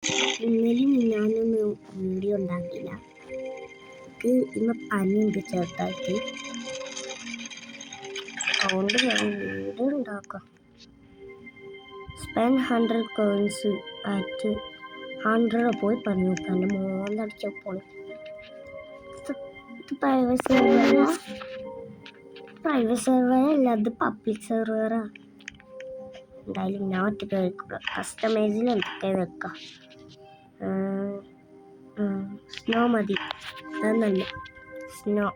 ഇന്നലെയും ഞാനൊന്നും വീഡിയോ ഉണ്ടാക്കില്ല. എനിക്ക് ഇന്ന് പനിയുണ്ട് ചെറുതായിട്ട്, അതുകൊണ്ട് ഞാൻ വീഡിയോ ഉണ്ടാക്കാം. സ്പെൻഡ് 100 coins അറ്റ് 100 പോയി പനി നോക്കാം. എൻ്റെ മോന്നടിച്ചപ്പോൾ ഇത് പ്രൈവറ്റ് സെർവറല്ല, അത് പബ്ലിക് സെർവറാ. എന്തായാലും ഞാൻ ഒറ്റയ്ക്ക് കഴിക്കുക. കസ്റ്റമൈസിൽ എന്തൊക്കെ വെക്കാം. സ്നോ മതി, അതല്ല സ്നോ.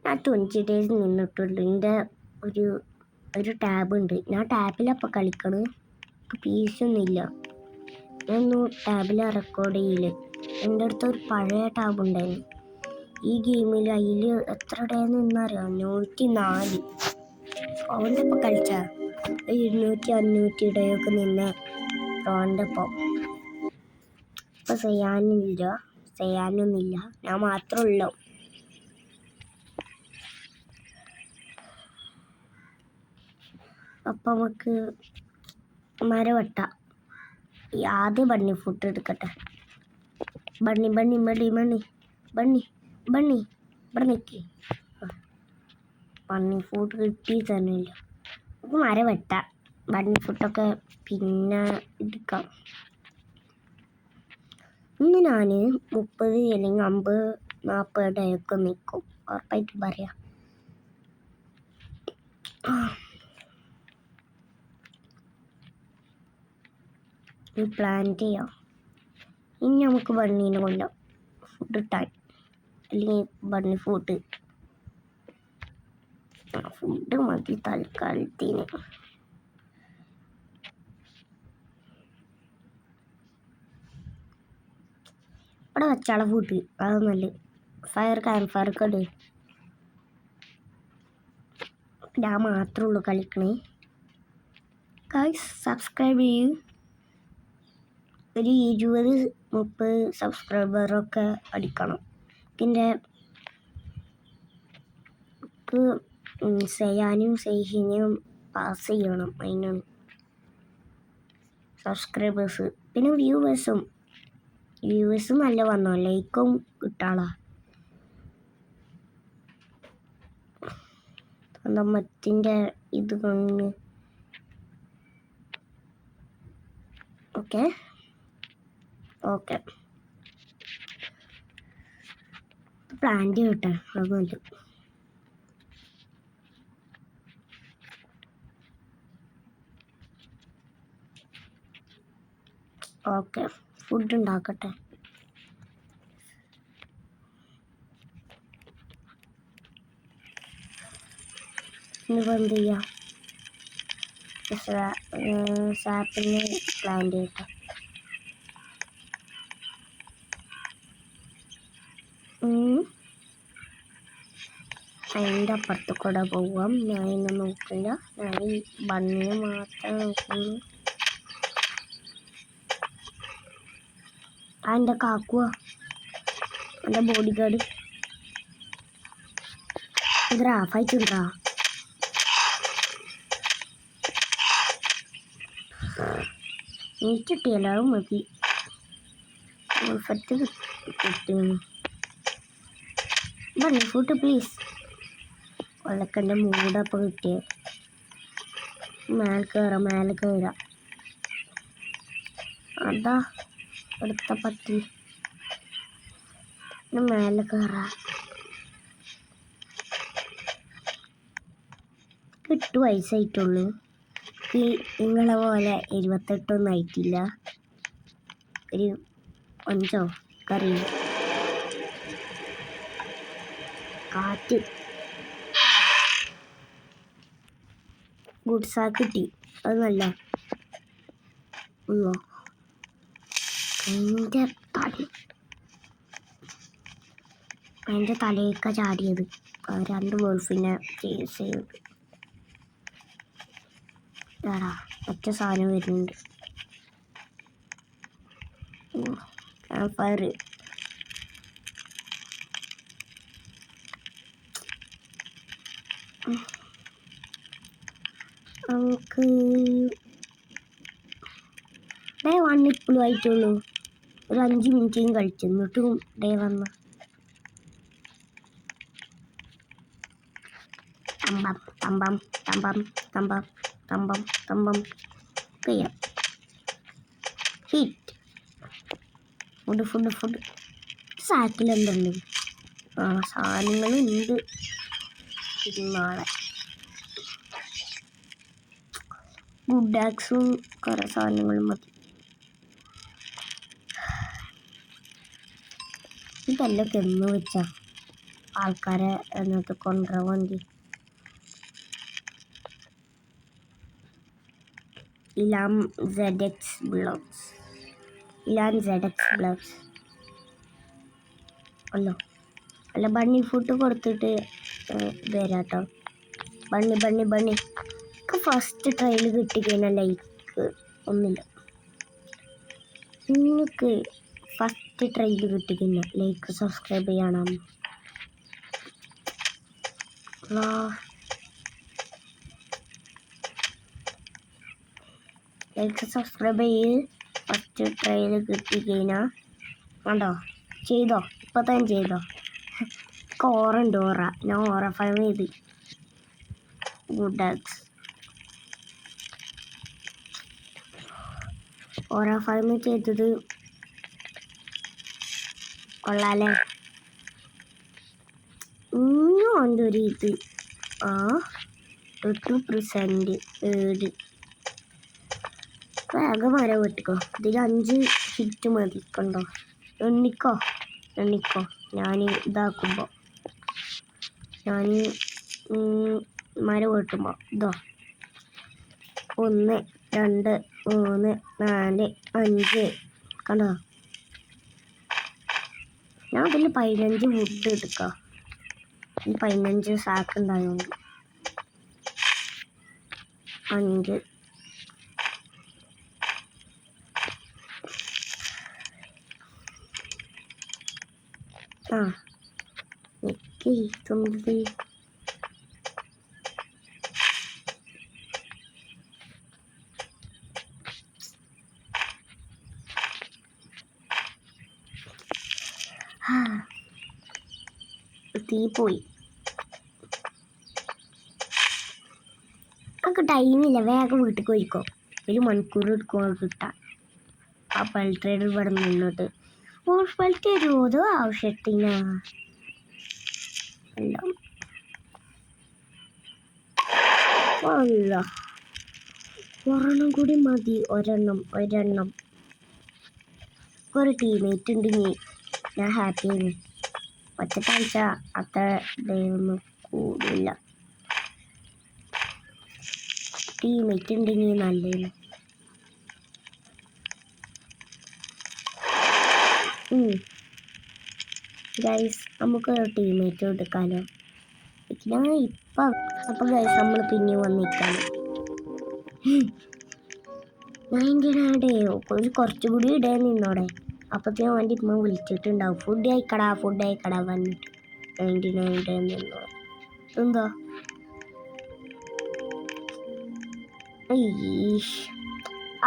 ഞാൻ 20 days നിന്നിട്ടുള്ളൂ. എൻ്റെ ഒരു ടാബ് ഉണ്ട്. ഞാൻ ടാബിലപ്പോൾ കളിക്കണത്. പീസൊന്നുമില്ല. ഞാനൊന്ന് ടാബിലാണ് റെക്കോർഡ് ചെയ്യല്. എൻ്റെ അടുത്ത് ഒരു പഴയ ടാബ് ഉണ്ടായിരുന്നു ഈ ഗെയിമിൽ. അതിൽ എത്ര ഡേ നിന്നറിയാം? 104. അവൻ്റെ ഒപ്പം കളിച്ചാൽ 200-500 ഡേ ഒക്കെ നിന്ന് അവൻ്റെ ഒപ്പം. ഇപ്പം ചെയ്യാനൊന്നുമില്ല, ഞാൻ മാത്രമേ ഉള്ളൂ. അപ്പം നമുക്ക് മരം വെട്ടാം. ആദ്യം ബണ്ണി ഫുഡ് എടുക്കട്ടെ. Bunny bunny bunny bunny bunny bunny ബണ്ണിക്ക് ബണ്ണി ഫുഡ് കിട്ടി തന്നെയില്ല. നമുക്ക് മരം വെട്ടാം. ബണ്ണി ഫുഡൊക്കെ പിന്നെ എടുക്കാം. ഇന്ന് ഞാൻ 30 അല്ലെങ്കിൽ 50-40 ഡേ ഒക്കെ നിൽക്കും, ഉറപ്പായിട്ട് പറയാം. പ്ലാൻ ചെയ്യാം. ഇനി നമുക്ക് ബണ്ണീനെ കൊല്ലാം, ഫുഡ് ഇട്ടാൻ. അല്ലെങ്കിൽ ബണ്ണി ഫുഡ് മതി തൽക്കാലത്തിന്. ഇവിടെ വെച്ചാളെ ഫുഡ് അത് നല്ല ക്യാമ്പ് ഫയർ ഒക്കെ ഉണ്ട്. ഞാൻ മാത്രമേ ഉള്ളൂ കളിക്കണേ. ഗൈസ് സബ്സ്ക്രൈബ് ചെയ്യൂ. ഒരു 20-30 സബ്സ്ക്രൈബറൊക്കെ അടിക്കണം. പിന്നെ സഹിനും പാസ് ചെയ്യണം. അതിനാണ് സബ്സ്ക്രൈബേഴ്സ്. പിന്നെ വ്യൂവേഴ്സും നല്ല വന്നോ, ലൈക്കും കിട്ടാളാ. മറ്റിൻ്റെ ഇത് കൊണ്ട് ഓക്കെ പ്ലാന്റ് കിട്ടെ, അത് മതി. ഓക്കെ ഫുഡ് ഉണ്ടാക്കട്ടെ. ഇനിയിപ്പോൾ എന്ത് ചെയ്യാം? സാപ്പിന് പ്ലാന്റ് ചെയ്യട്ടെ. അതിൻ്റെ അപ്പുറത്ത് കൂടെ പോവാം. ഞാൻ ഇന്ന് നോക്കില്ല, ഞാൻ ഈ ബണ്ണിനെ മാത്രം നോക്കുന്നു. എൻ്റെ കാക്കുവാ, എൻ്റെ ബോഡി ഗാർഡ്. ഇത് റാഫായിട്ടുണ്ടാ? നീറ്റ് കിട്ടിയല്ലോ, അത് മതി. പെർഫെക്റ്റ് കിട്ടിയിരുന്നു. Bunny food please. വെള്ളക്കൻ്റെ മൂടപ്പം കിട്ടിയത്. മേലെ കയറാം. അതാ എടുത്ത പറ്റി. മേലെ കയറാം. 8 വയസ്സായിട്ടുള്ളൂ. നിങ്ങളെ പോലെ 28 ആയിട്ടില്ല. ഒരു 5 കറിയും കാറ്റ് ഗുഡ്സാ കിട്ടി. അത് നല്ല എൻ്റെ തലയൊക്കെ ചാടിയത്. 2 ഗൾഫിനെ ചേസ് ചെയ്ത്. മറ്റേ സാധനം വരുന്നുണ്ട്. Camp fire. നമുക്ക് ഡേ 1 ഇപ്പോഴും ആയിട്ടുള്ളൂ. ഒരു 5 മിനിറ്റും കളിച്ചു എന്നിട്ടും ഡേ 1. തമ്പം തമ്പം തമ്പം തമ്പം തമ്പം തമ്പം ചെയ്യാം. ഹിറ്റ് ഫുഡ് സാക്കിലെന്തുണ്ട്? സാധനങ്ങളുണ്ട്. നാളെ ഗുഡ് ആക്സും കുറേ സാധനങ്ങളും മതി. ഇതെല്ലാം എന്ന് വെച്ചാ ആൾക്കാരെ എന്നിട്ട് കൊണ്ടുവരാൻ വേണ്ടി. ഇലാം ZX ബ്ലോഗ്സ് അല്ല ബണ്ണി ഫുഡ് കൊടുത്തിട്ട് വരാട്ടോ. ബണ്ണി ഫസ്റ്റ് ട്രയൽ കിട്ടിക്കഴിഞ്ഞാൽ ലൈക്ക് ഒന്നുമില്ല. നിങ്ങൾക്ക് ഫസ്റ്റ് ട്രയൽ കിട്ടിക്കഴിഞ്ഞാൽ ലൈക്ക് സബ്സ്ക്രൈബ് ചെയ്യണം. ലൈക്ക് സബ്സ്ക്രൈബ് ചെയ്ത് ഫസ്റ്റ് ട്രയൽ കിട്ടിക്കഴിഞ്ഞാൽ കണ്ടോ ചെയ്തോ. ഇപ്പം തന്നെ ചെയ്തോ. ഓറുണ്ട് ഞാൻ ഓറ 5 ചെയ്ത്. ഗുഡ് ആക്സ് ഓറ 5 ചെയ്തത് കൊള്ളാലേ. ഇന്നും ഉണ്ട് ഒരു ഇത് 2% ഏട്. വേഗം വര വെട്ടിക്കോ. ഇതിൽ 5 ഹിറ്റ് മതി. കണ്ടോ എണ്ണിക്കോ. ഞാൻ ഇതാക്കുമ്പോൾ ഞാൻ മര വെട്ടുമ്പോൾ ഇതോ 1 2 3 4 5 കണ്ടോ. ഞാൻ അതിൽ 15 വുഡ് എടുക്കാം. 15 സാക്ക് ഉണ്ടായോണ്ട് 5 ഇതൊന്നത് തീ പോയി. നമുക്ക് ടൈമില്ല. വേഗം വീട്ടിൽ പോയിക്കോ. 1 മണിക്കൂർ എടുക്കുമോ കിട്ടാൻ. ആ പൾട്രേഡ് ഇവിടെ നിന്നിട്ട് തരുമോ ആവശ്യത്തിനാ എല്ലാം. ഒരെണ്ണം കൂടി മതി. ഒരെണ്ണം ഒരു ടീമേറ്റ് ഉണ്ടെങ്കിൽ ഞാൻ ഹാപ്പിയാണ്. ഒറ്റക്കാഴ്ച അത്ര ഇതൊന്നും കൂടില്ല. ടീമേറ്റ് ഉണ്ടെങ്കിൽ നല്ലതാണ്. ഗൈസ് നമുക്ക് ടീമേറ്റ് എടുക്കാലോ. ഞാൻ ഇപ്പം അപ്പം ഗൈസ് നമ്മൾ പിന്നെ വന്നിരിക്കാണ്. ഞാൻ എന്തിനാടേ കുറച്ചുകൂടി ഇടേ നിന്നോടെ. അപ്പത്തേനും വേണ്ടി ഇപ്പം വിളിച്ചിട്ടുണ്ടാവും. ഫുഡ് കഴിക്കടാ വന്നിട്ട് 99 ഇടേ നിന്നോ. എന്താ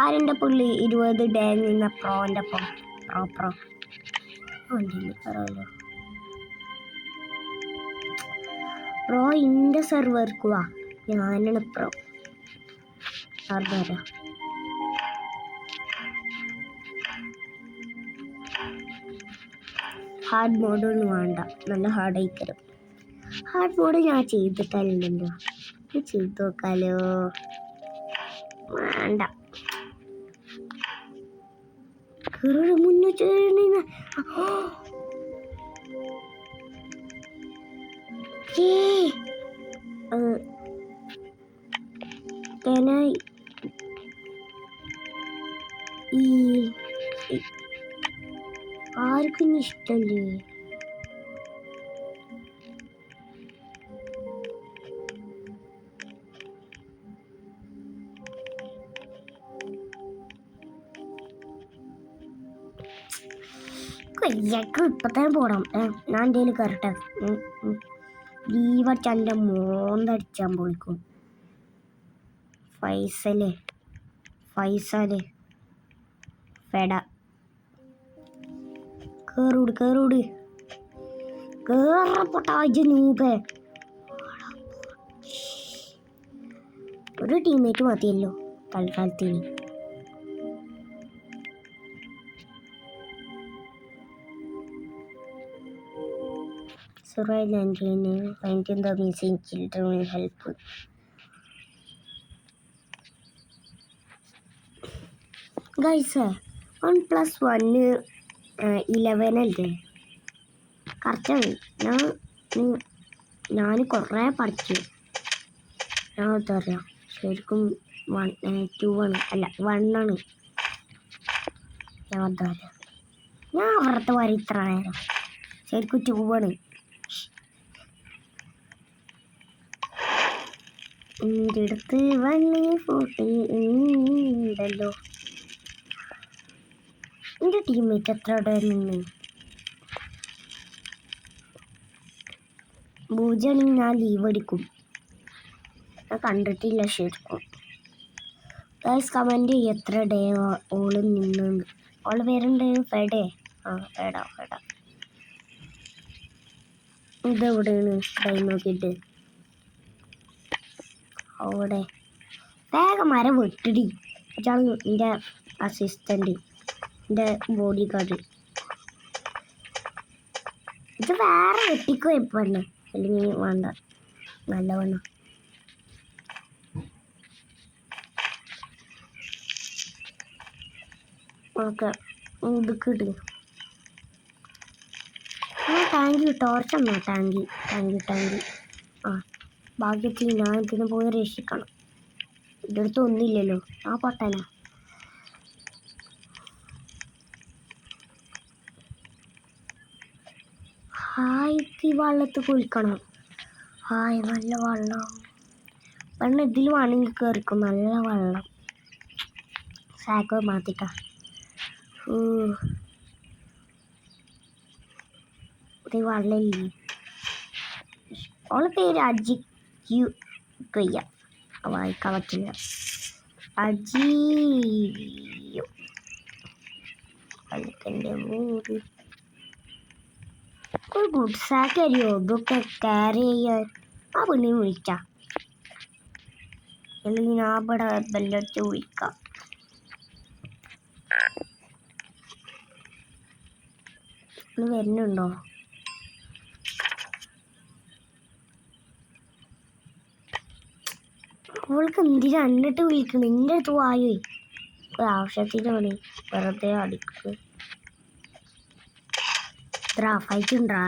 ആരെൻ്റെ പുള്ളി 20 ഡേ നിന്ന പ്രോൻ്റെ ഒപ്പം പ്രോ പറയാലോ. പ്രോ ഇൻ്റെ സെർവർക്ക് വാ. ഞാനാണ് പ്രോ. അറിയാം ഹാർഡ് മോഡൊന്നും വേണ്ട. നല്ല ഹാർഡായി തരും. ഹാർഡ് മോഡ് ഞാൻ ചെയ്തിട്ടല്ലോ. ചെയ്ത് നോക്കാലോ. വേണ്ട മുന്നൂറ്റി ആർക്കും ഇഷ്ടല്ലേ. കൊയ്യക്ക് ഇപ്പം തന്നെ പോടാം. ഞാൻ എൻ്റെ കയറട്ടെ. ലീവടിച്ച എൻ്റെ മോന്തടിച്ചാൻ പോയിക്കും. ഫൈസല് ഫെഡ കേറൂട് കേറപ്പൊട്ടാജ് നൂപേ. ഒരു ടീമേറ്റ് മതിയല്ലോ തൽക്കാലത്തിന്. Survival engine, finding the missing children will help. Guys, 1+1 11 അല്ലേ? കറക്റ്റാണ്. ഞാൻ കുറേ പഠിച്ചു. ഞാൻ അതറിയാം ശരിക്കും 2 ആണ്, അല്ല 1 ആണ്. ഞാൻ അതറിയാം. ഞാൻ അവരുടെ വരെ ഇത്ര നേരം ശരിക്കും 2 ആണ്. എൻ്റെ അടുത്ത് 140 ഉണ്ടല്ലോ. എൻ്റെ ടീമേറ്റ് എത്ര ഇവിടെ നിന്ന് പൂജയാണെങ്കിൽ ഞാൻ ലീവ് അടിക്കും. ഞാൻ കണ്ടിട്ടില്ല ശരിക്കും. ഗൈസ് കമൻറ്റ് ചെയ്യും എത്ര ഡേ ഓള് നിന്നെന്ന്. ഓള് പേരുണ്ട് ഫെഡേ. ഫെഡ ഇതെവിടെയാണ് ടൈം നോക്കിയിട്ട്? അവിടെ വേഗം മരം വെട്ടിടി. ഇതാണ് എൻ്റെ അസിസ്റ്റൻ്റ്, എൻ്റെ ബോഡി ഗാർഡ്. ഇത് വേറെ വെട്ടിക്കോ എപ്പോഴാണ്, അല്ലെങ്കിൽ വേണ്ട നല്ല വേണം. ഓക്കെ ഇടുക്കിട്ട് ടാങ്കി ടോർച്ച് എന്നോ ടാങ്കി. ഭാഗ്യത്തിൽ ഞാൻ ഇതിനെ പോയി രക്ഷിക്കണം. ഇതിൻ്റെ അടുത്ത് ഒന്നുമില്ലല്ലോ. പൊട്ടനാ. ഹായ്ക്ക് വെള്ളത്തിൽ കുളിക്കണം. ഹായ് നല്ല വെള്ളം. വെള്ളം ഇതിൽ വേണമെങ്കിൽ കയറിക്കും. നല്ല വെള്ളം. സാക്കോ മാറ്റിക്ക. ഇത് വെള്ളമില്ലേ. ഓളെ പേര് വായിക്കാൻ പറ്റില്ല. അജിയോ അജിൻ്റെ മൂട്. ഒരു ഗുഡ് സാക്ക് അറിയോ ഇതൊക്കെ ക്യാരി ചെയ്യാൻ? ആ പെണ്ണിനെ വിളിക്കാം, അല്ലെങ്കിൽ ഞാൻ ഇവിടെ ബെല്ലടിച്ച് വിളിക്കാം. വരുന്നുണ്ടോ? അവൾക്ക് എന്തിനാ എന്നിട്ട് വിളിക്കണം? എൻ്റെ അടുത്ത് വായു ആവശ്യത്തിനാണ് വെറുതെ അടിക്കുക. ഇത്ര ഫൈറ്റുണ്ടാ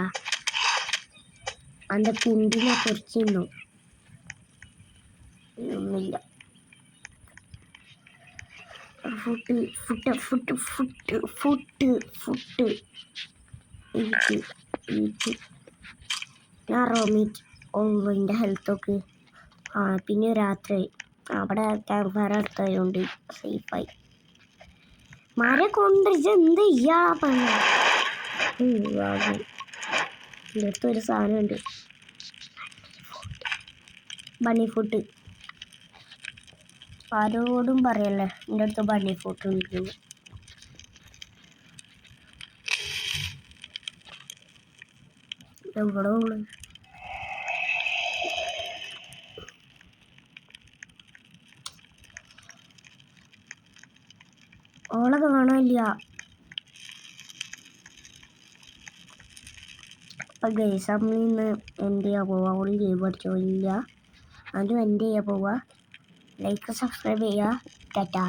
എൻ്റെ കുണ്ടിനെ കുറിച്ചൊന്നും ഒന്നുമില്ല. ഫുട്ട് ഞാൻ റോമീറ്റ്. എൻ്റെ ഹെൽത്തൊക്കെ പിന്നെ രാത്രി അവിടെ ക്യാമ്പ് ഫയർ അടുത്തായതുകൊണ്ട് സേഫായി. മരം കൊണ്ടിരിച്ച് എന്ത് ചെയ്യാ പണി? എൻ്റെ അടുത്തൊരു സാധനമുണ്ട്, ബണ്ണി ഫുട്ട്. ആരോടും പറയല്ലേ എൻ്റെ അടുത്ത് ബണ്ണി ഫുട്ട് ഉണ്ട്. എവിടെ ഉള്ളു? ഓളെ കാണാനില്ല. അപ്പം ഗൈസ് നമ്മളിന്ന് എന്ത് ചെയ്യാൻ പോവുക? ഓൾ ലീവ് അടിച്ചോ? ഇല്ല, അതും എന്ത് ചെയ്യാൻ പോവുക? ലൈക്ക് സബ്സ്ക്രൈബ് ചെയ്യുക. ടാറ്റാ.